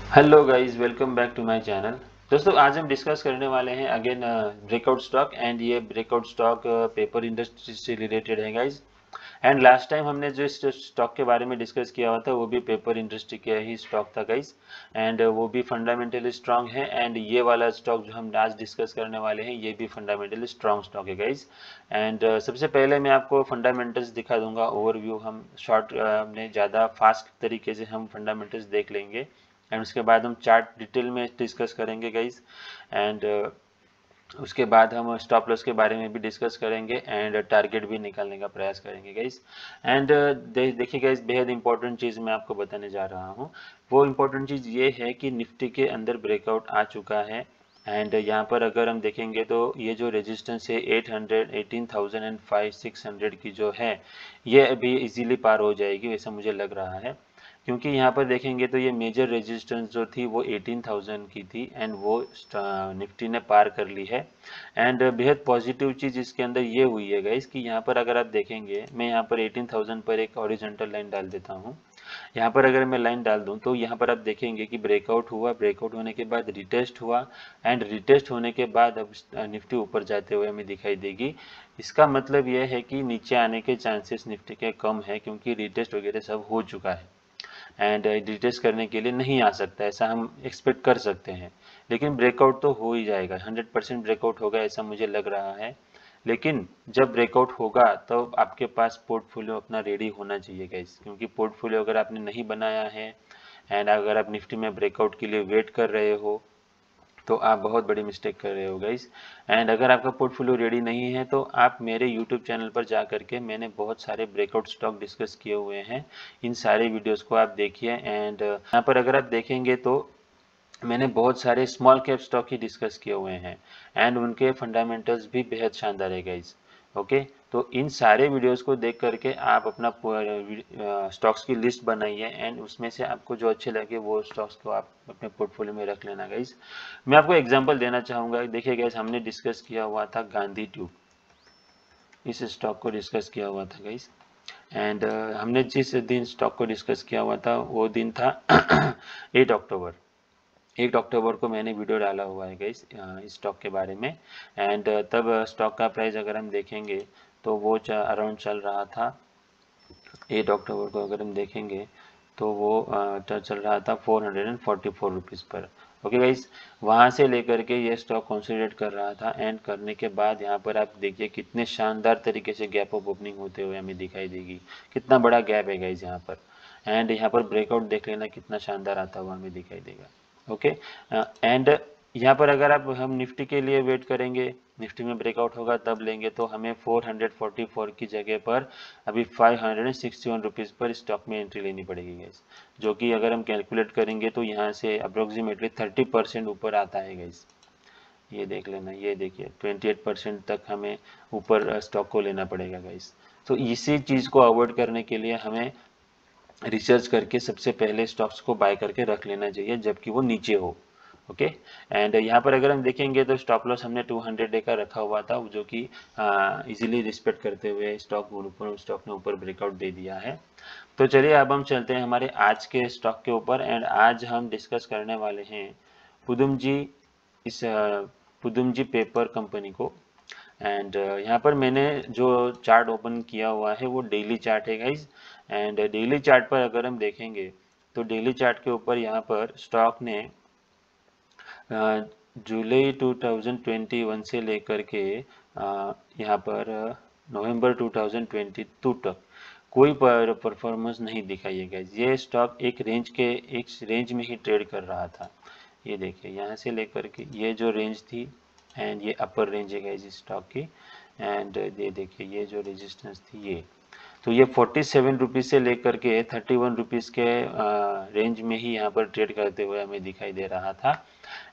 Hello guys, welcome back to my channel. दोस्तों, आज हम डिस्कस करने वाले हैं अगेन ब्रेकआउट स्टॉक एंड ये ब्रेकआउट स्टॉक पेपर इंडस्ट्री से रिलेटेड है गाइस। एंड लास्ट टाइम हमने जो इस स्टॉक के बारे में डिस्कस किया हुआ था वो भी पेपर इंडस्ट्री का ही स्टॉक था गाइस। एंड वो भी फंडामेंटली स्ट्रांग है एंड ये वाला स्टॉक जो हम आज डिस्कस करने वाले हैं ये भी फंडामेंटली स्ट्रांग स्टॉक है गाइस। एंड सबसे पहले मैं आपको फंडामेंटल्स दिखा दूंगा, ओवरव्यू हम शॉर्ट में ज़्यादा फास्ट तरीके से हम फंडामेंटल्स देख लेंगे एंड उसके बाद हम चार्ट डिटेल में डिस्कस करेंगे गाइस। एंड उसके बाद हम स्टॉप लॉस के बारे में भी डिस्कस करेंगे एंड टारगेट भी निकालने का प्रयास करेंगे गाइस। एंड देखिए गाइस, बेहद इंपॉर्टेंट चीज़ मैं आपको बताने जा रहा हूँ। वो इम्पोर्टेंट चीज़ ये है कि निफ्टी के अंदर ब्रेकआउट आ चुका है एंड यहाँ पर अगर हम देखेंगे तो ये जो रेजिस्टेंस है 800 18,005 600 की जो है ये अभी इजीली पार हो जाएगी, वैसा मुझे लग रहा है। क्योंकि यहाँ पर देखेंगे तो ये मेजर रेजिस्टेंस जो थी वो 18,000 की थी एंड वो निफ्टी ने पार कर ली है। एंड बेहद पॉजिटिव चीज़ इसके अंदर ये हुई है गाइस कि यहाँ पर अगर आप देखेंगे, मैं यहाँ पर 18,000 पर एक हॉरिजॉन्टल लाइन डाल देता हूँ। यहाँ पर अगर मैं लाइन डाल दूँ तो यहाँ पर आप देखेंगे कि ब्रेकआउट हुआ, ब्रेकआउट होने के बाद रिटेस्ट हुआ एंड रिटेस्ट होने के बाद अब निफ्टी ऊपर जाते हुए हमें दिखाई देगी। इसका मतलब यह है कि नीचे आने के चांसेस निफ्टी के कम है क्योंकि रिटेस्ट वगैरह सब हो चुका है एंड रिटेस्ट करने के लिए नहीं आ सकता, ऐसा हम एक्सपेक्ट कर सकते हैं। लेकिन ब्रेकआउट तो हो ही जाएगा, 100% ब्रेकआउट होगा ऐसा मुझे लग रहा है। लेकिन जब ब्रेकआउट होगा तो आपके पास पोर्टफोलियो अपना रेडी होना चाहिए गाइस, क्योंकि पोर्टफोलियो अगर आपने नहीं बनाया है एंड अगर आप निफ्टी में ब्रेकआउट के लिए वेट कर रहे हो तो आप बहुत बड़ी मिस्टेक कर रहे हो गाइस। एंड अगर आपका पोर्टफोलियो रेडी नहीं है तो आप मेरे यूट्यूब चैनल पर जा करके मैंने बहुत सारे ब्रेकआउट स्टॉक डिस्कस किए हुए हैं, इन सारे वीडियोस को आप देखिए। एंड यहाँ पर अगर आप देखेंगे तो मैंने बहुत सारे स्मॉल कैप स्टॉक ही डिस्कस किए हुए हैं एंड उनके फंडामेंटल्स भी बेहद शानदार है गाइस। ओके, तो इन सारे वीडियोस को देख करके आप अपना स्टॉक्स की लिस्ट बनाइए एंड उसमें से आपको जो अच्छे लगे वो स्टॉक्स को आप अपने पोर्टफोलियो में रख लेना गाइस। मैं आपको एग्जांपल देना चाहूँगा। देखिए गाइस, हमने डिस्कस किया हुआ था गांधी ट्यूब, इस स्टॉक को डिस्कस किया हुआ था गाइस। एंड हमने जिस दिन स्टॉक को डिस्कस किया हुआ था वो दिन था 8 अक्टूबर। 1 अक्टूबर को मैंने वीडियो डाला हुआ है गाइस इस स्टॉक के बारे में। एंड तब स्टॉक का प्राइस अगर हम देखेंगे तो वो अराउंड चल रहा था। 8 अक्टूबर को अगर हम देखेंगे तो वो चल रहा था 444 रुपीज़ पर। ओके गाइस, वहाँ से लेकर के ये स्टॉक कंसोलिडेट कर रहा था एंड करने के बाद यहाँ पर आप देखिए कितने शानदार तरीके से गैप अप ओपनिंग होते हुए हमें दिखाई देगी। कितना बड़ा गैप है गाइस यहाँ पर। एंड यहाँ पर ब्रेकआउट देख लेना कितना शानदार आता हुआ हमें दिखाई देगा। ओके, एंड यहाँ पर अगर आप हम निफ्टी के लिए वेट करेंगे, निफ्टी में ब्रेकआउट होगा तब लेंगे तो हमें 444 की जगह पर अभी 561 रुपीज़ पर स्टॉक में एंट्री लेनी पड़ेगी गाइस, जो कि अगर हम कैलकुलेट करेंगे तो यहाँ से अप्रोक्सीमेटली 30% ऊपर आता है गाइस। ये देख लेना, ये देखिए 28% तक हमें ऊपर स्टॉक को लेना पड़ेगा गाइस। तो इसी चीज़ को अवॉइड करने के लिए हमें रिसर्च करके सबसे पहले स्टॉक्स को बाय करके रख लेना चाहिए जबकि वो नीचे हो। ओके, एंड यहाँ पर अगर हम देखेंगे तो स्टॉप लॉस हमने 200 डे का रखा हुआ था, जो कि इजीली रिस्पेक्ट करते हुए स्टॉक ने ऊपर ब्रेकआउट दे दिया है। तो चलिए अब हम चलते हैं हमारे आज के स्टॉक के ऊपर एंड आज हम डिस्कस करने वाले हैं पुदुमजी, इस पुदुमजी पेपर कंपनी को। एंड यहाँ पर मैंने जो चार्ट ओपन किया हुआ है वो डेली चार्ट है गाइज। एंड डेली चार्ट पर अगर हम देखेंगे तो डेली चार्ट के ऊपर यहाँ पर स्टॉक ने जुलाई 2021 से लेकर के यहाँ पर नवंबर 2022 तक कोई परफॉर्मेंस नहीं दिखाई है गाइज। ये स्टॉक एक रेंज में ही ट्रेड कर रहा था। ये देखिए यहाँ से लेकर के ये जो रेंज थी एंड ये अपर रेंज है गाइज इस स्टॉक की। एंड ये देखिए ये जो रेजिस्टेंस थी ये, तो ये 47 रुपीज़ से लेकर के 31 रुपीज़ के रेंज में ही यहाँ पर ट्रेड करते हुए हमें दिखाई दे रहा था।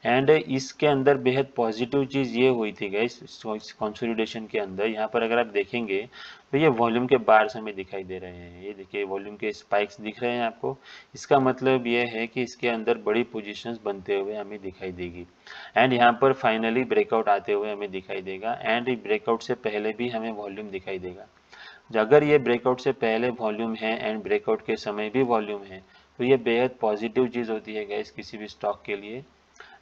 एंड इसके अंदर बेहद पॉजिटिव चीज़ ये हुई थी गाइस, इस कंसोलिडेशन के अंदर यहाँ पर अगर आप देखेंगे तो ये वॉल्यूम के बार्स हमें दिखाई दे रहे हैं। ये देखिए वॉल्यूम के स्पाइक्स दिख रहे हैं आपको। इसका मतलब ये है कि इसके अंदर बड़ी पोजीशंस बनते हुए हमें दिखाई देगी एंड यहाँ पर फाइनली ब्रेकआउट आते हुए हमें दिखाई देगा एंड ब्रेकआउट से पहले भी हमें वॉल्यूम दिखाई देगा। अगर ये ब्रेकआउट से पहले वॉल्यूम है एंड ब्रेकआउट के समय भी वॉल्यूम है तो ये बेहद पॉजिटिव चीज़ होती है गाइस किसी भी स्टॉक के लिए।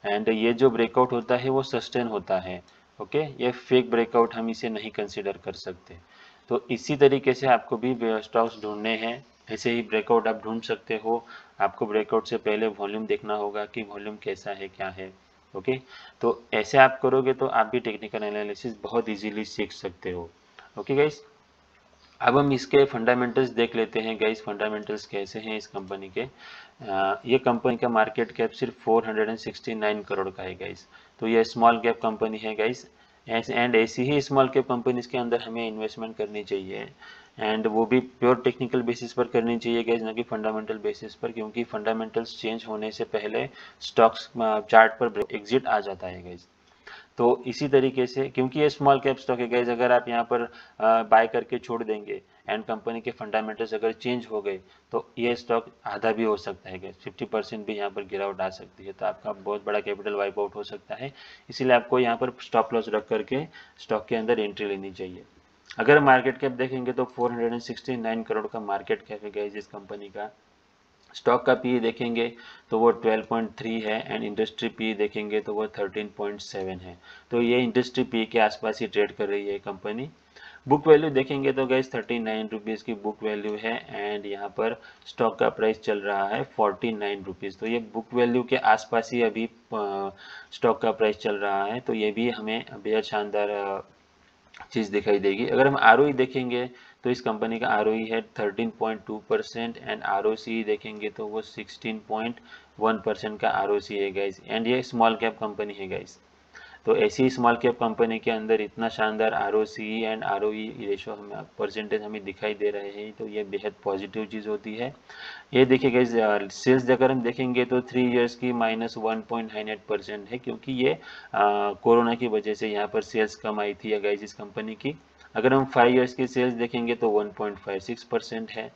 एंड ये जो ब्रेकआउट होता है वो सस्टेन होता है। ओके, ये फेक ब्रेकआउट हम इसे नहीं कंसिडर कर सकते। तो इसी तरीके से आपको भी स्टॉक्स ढूंढने हैं, ऐसे ही ब्रेकआउट आप ढूंढ सकते हो। आपको ब्रेकआउट से पहले वॉल्यूम देखना होगा कि वॉल्यूम कैसा है, क्या है। ओके, तो ऐसे आप करोगे तो आप भी टेक्निकल एनालिसिस बहुत इजीली सीख सकते हो। ओके गाइस, अब हम इसके फंडामेंटल्स देख लेते हैं गाइस। फंडामेंटल्स कैसे हैं इस कंपनी के। ये कंपनी का मार्केट कैप सिर्फ 469 करोड़ का है गाइस। तो ये स्मॉल कैप कंपनी है गाइस। एंड ऐसी ही स्मॉल कैप कंपनीज के अंदर हमें इन्वेस्टमेंट करनी चाहिए, एंड वो भी प्योर टेक्निकल बेसिस पर करनी चाहिए गाइस, ना कि फंडामेंटल बेसिस पर, क्योंकि फंडामेंटल्स चेंज होने से पहले स्टॉक्स चार्ट पर एग्जिट आ जाता है गाइस। तो इसी तरीके से, क्योंकि ये स्मॉल कैप स्टॉक है गाइज, अगर आप यहाँ पर बाय करके छोड़ देंगे एंड कंपनी के फंडामेंटल्स अगर चेंज हो गए तो ये स्टॉक आधा भी हो सकता है गाइज, 50% भी यहाँ पर गिरावट आ सकती है। तो आपका बहुत बड़ा कैपिटल वाइप आउट हो सकता है। इसीलिए आपको यहाँ पर स्टॉप लॉस रख करके स्टॉक के अंदर एंट्री लेनी चाहिए। अगर मार्केट कैप देखेंगे तो 469 करोड़ का मार्केट कैप है गाइज इस कंपनी का। स्टॉक का पी देखेंगे तो वो 12.3 है, एंड इंडस्ट्री पी देखेंगे तो वो 13.7 है। तो ये इंडस्ट्री पी के आसपास ही ट्रेड कर रही है कंपनी। बुक वैल्यू देखेंगे तो गाइस 39 रुपीज़ की बुक वैल्यू है, एंड यहाँ पर स्टॉक का प्राइस चल रहा है 49 रुपीज़। तो ये बुक वैल्यू के आसपास ही अभी स्टॉक का प्राइस चल रहा है। तो ये भी हमें बेहद शानदार चीज़ दिखाई देगी। अगर हम आरओई देखेंगे तो इस कंपनी का आरओई है 13.2%, एंड आरओसी देखेंगे तो वो 16.1% का आरओसी है गाइस। एंड ये स्मॉल कैप कंपनी है गाइस। तो ऐसी स्मॉल कैप कंपनी के अंदर इतना शानदार आरओसी एंड आरओई रेशो हमें परसेंटेज हमें दिखाई दे रहे हैं, तो ये बेहद पॉजिटिव चीज़ होती है। ये देखिए गाइस, सेल्स अगर हम देखेंगे तो 3 इयर्स की -1.98% है, क्योंकि ये कोरोना की वजह से यहाँ पर सेल्स कम आई थी गाइस इस कंपनी की। अगर हम 5 इयर्स की सेल्स देखेंगे तो 1.56% है।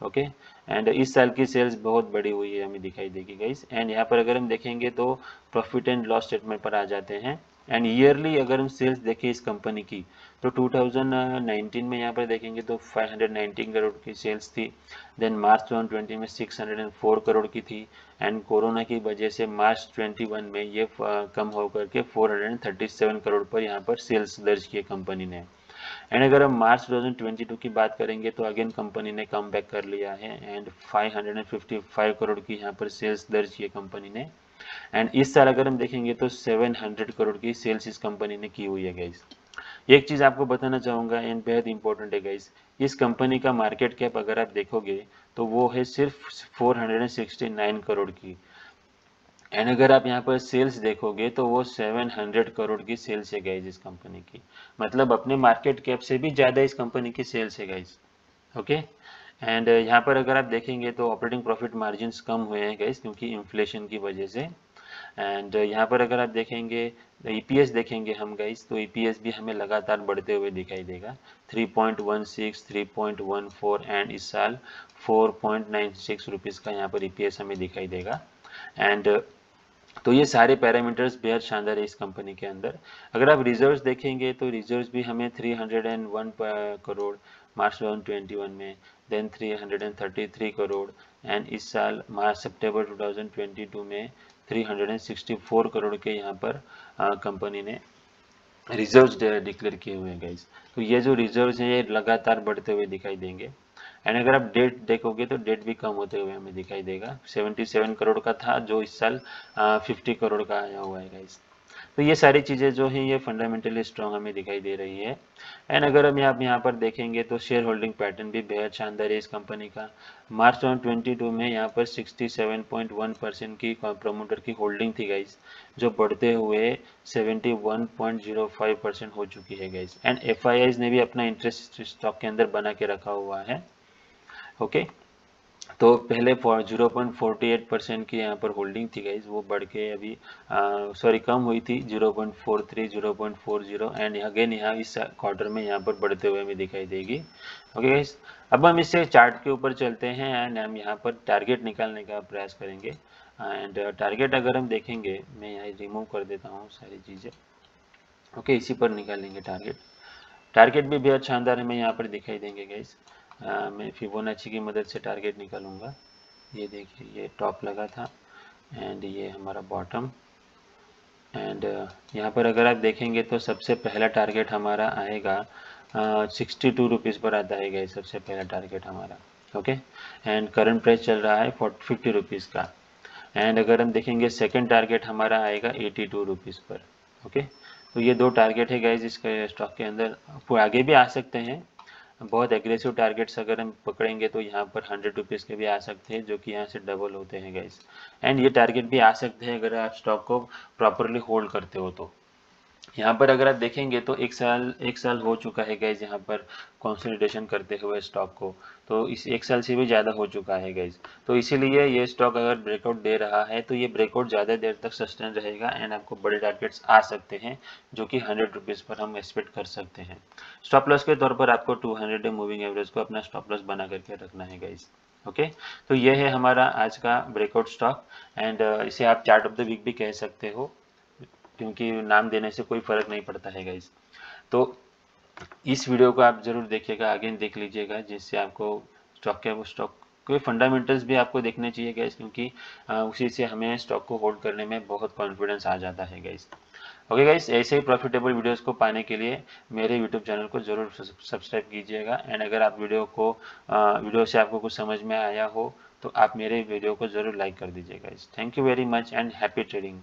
ओके, एंड इस साल की सेल्स बहुत बड़ी हुई है हमें दिखाई देगी गाइस। एंड यहाँ पर अगर हम देखेंगे तो प्रॉफिट एंड लॉस स्टेटमेंट पर आ जाते हैं। एंड ईयरली अगर हम सेल्स देखें इस कंपनी की तो 2019 में यहाँ पर देखेंगे तो 519 करोड़ की सेल्स थी। देन मार्च 2020 में 604 करोड़ की थी, एंड कोरोना की वजह से मार्च 21 में ये कम होकर के 437 करोड़ पर यहाँ पर सेल्स दर्ज किए कंपनी ने। एंड अगर हम मार्च 2022 की बात करेंगे तो अगेन कंपनी ने कम बैक कर लिया है, एंड 555 करोड़ की यहाँ पर सेल्स दर्ज की कंपनी ने। एंड इस साल अगर हम देखेंगे तो 700 करोड़ की सेल्स इस कंपनी ने की हुई है गाइस। एक चीज आपको बताना चाहूंगा एंड बेहद इंपॉर्टेंट है गाइस, इस कंपनी का मार्केट कैप अगर आप देखोगे तो वो है सिर्फ 469 करोड़ की। एंड अगर आप यहाँ पर सेल्स देखोगे तो वो 700 करोड़ की सेल्स है गाइस इस कंपनी की। मतलब अपने मार्केट कैप से भी ज़्यादा इस कंपनी की सेल्स है गाइस। ओके, एंड यहाँ पर अगर आप देखेंगे तो ऑपरेटिंग प्रॉफिट मार्जिन्स कम हुए हैं गाइस, क्योंकि इन्फ्लेशन की वजह से। एंड यहाँ पर अगर आप देखेंगे ईपीएस देखेंगे हम गाइस, तो ईपीएस भी हमें लगातार बढ़ते हुए दिखाई देगा। 3.16, 3.14, एंड इस साल 4.96 रुपीज़ का यहाँ पर ईपीएस हमें दिखाई देगा। एंड तो ये सारे पैरामीटर्स बेहद शानदार है इस कंपनी के अंदर। अगर आप रिजर्व्स देखेंगे तो रिजर्व्स भी हमें 301 करोड़ मार्च 2021 में, देन 333 करोड़, एंड इस साल मार्च सितंबर 2022 में 364 करोड़ के यहाँ पर कंपनी ने रिजर्व्स डिक्लेयर किए हुए हैं गाइस। तो ये जो रिजर्व्स हैं ये लगातार बढ़ते हुए दिखाई देंगे। एंड अगर आप डेट देखोगे तो डेट भी कम होते हुए हमें दिखाई देगा। 77 करोड़ का था जो इस साल 50 करोड़ का आया हुआ है गाइस। तो ये सारी चीज़ें जो हैं ये फंडामेंटली स्ट्रॉन्ग हमें दिखाई दे रही है। एंड अगर हम यहाँ पर देखेंगे तो शेयर होल्डिंग पैटर्न भी बेहद शानदार है इस कंपनी का। मार्च 2022 में यहाँ पर 67.1% की प्रमोटर की होल्डिंग थी गाइस, जो बढ़ते हुए 71.05% हो चुकी है गाइस। एंड एफआईआईज ने भी अपना इंटरेस्ट स्टॉक के अंदर बना के रखा हुआ है। ओके, तो पहले 0.48% की यहाँ पर होल्डिंग थी गाइज, वो बढ़ के अभी सॉरी कम हुई थी 0.43, 0.40, एंड अगेन यहाँ इस क्वार्टर में यहाँ पर बढ़ते हुए हमें दिखाई देगी। ओके गाइज, अब हम इससे चार्ट के ऊपर चलते हैं एंड हम यहाँ पर टारगेट निकालने का प्रयास करेंगे। एंड टारगेट अगर हम देखेंगे, मैं यहाँ रिमूव कर देता हूँ सारी चीज़ें। ओके, इसी पर निकालेंगे टारगेट। टारगेट भी बेहद शानदार हमें यहाँ पर दिखाई देंगे गाइज। मैं फिबोनाची की मदद से टारगेट निकालूंगा। ये देखिए ये टॉप लगा था एंड ये हमारा बॉटम। एंड यहाँ पर अगर आप देखेंगे तो सबसे पहला टारगेट हमारा आएगा 62 रुपीज़ पर आता है गाइस, सबसे पहला टारगेट हमारा। ओके, एंड करंट प्राइस चल रहा है 50 रुपीज़ का। एंड अगर हम देखेंगे सेकंड टारगेट हमारा आएगा 82 रुपीज़ पर। ओके, तो ये दो टारगेट है गाइस इसके स्टॉक के अंदर। आगे भी आ सकते हैं, बहुत एग्रेसिव टारगेट्स अगर हम पकड़ेंगे तो यहाँ पर 100 रुपीज़ के भी आ सकते हैं, जो कि यहाँ से डबल होते हैं गाइस। एंड ये टारगेट भी आ सकते हैं अगर आप स्टॉक को प्रॉपरली होल्ड करते हो तो। यहाँ पर अगर आप देखेंगे तो एक साल हो चुका है गाइज यहाँ पर कंसोलिडेशन करते हुए स्टॉक को, तो इस एक साल से भी ज़्यादा हो चुका है गाइज। तो इसीलिए ये स्टॉक अगर ब्रेकआउट दे रहा है तो ये ब्रेकआउट ज़्यादा देर तक सस्टेन रहेगा एंड आपको बड़े टारगेट्स आ सकते हैं, जो कि 100 रुपीज़ पर हम एक्सपेक्ट कर सकते हैं। स्टॉप लॉस के तौर पर आपको 200 डे मूविंग एवरेज को अपना स्टॉप लॉस बना करके रखना है गाइज। ओके, तो ये है हमारा आज का ब्रेकआउट स्टॉक एंड इसे आप चार्ट ऑफ द वीक भी कह सकते हो, क्योंकि नाम देने से कोई फर्क नहीं पड़ता है गाइज। तो इस वीडियो को आप जरूर देखिएगा, अगेन देख लीजिएगा, जिससे आपको स्टॉक के फंडामेंटल्स भी आपको देखने चाहिए गाइज, क्योंकि उसी से हमें स्टॉक को होल्ड करने में बहुत कॉन्फिडेंस आ जाता है गाइज। ओके गाइज, ऐसे ही प्रॉफिटेबल वीडियोस को पाने के लिए मेरे यूट्यूब चैनल को जरूर सब्सक्राइब कीजिएगा। एंड अगर आप वीडियो से आपको कुछ समझ में आया हो तो आप मेरे वीडियो को जरूर लाइक कर दीजिएगा। Thank you very much and happy trading.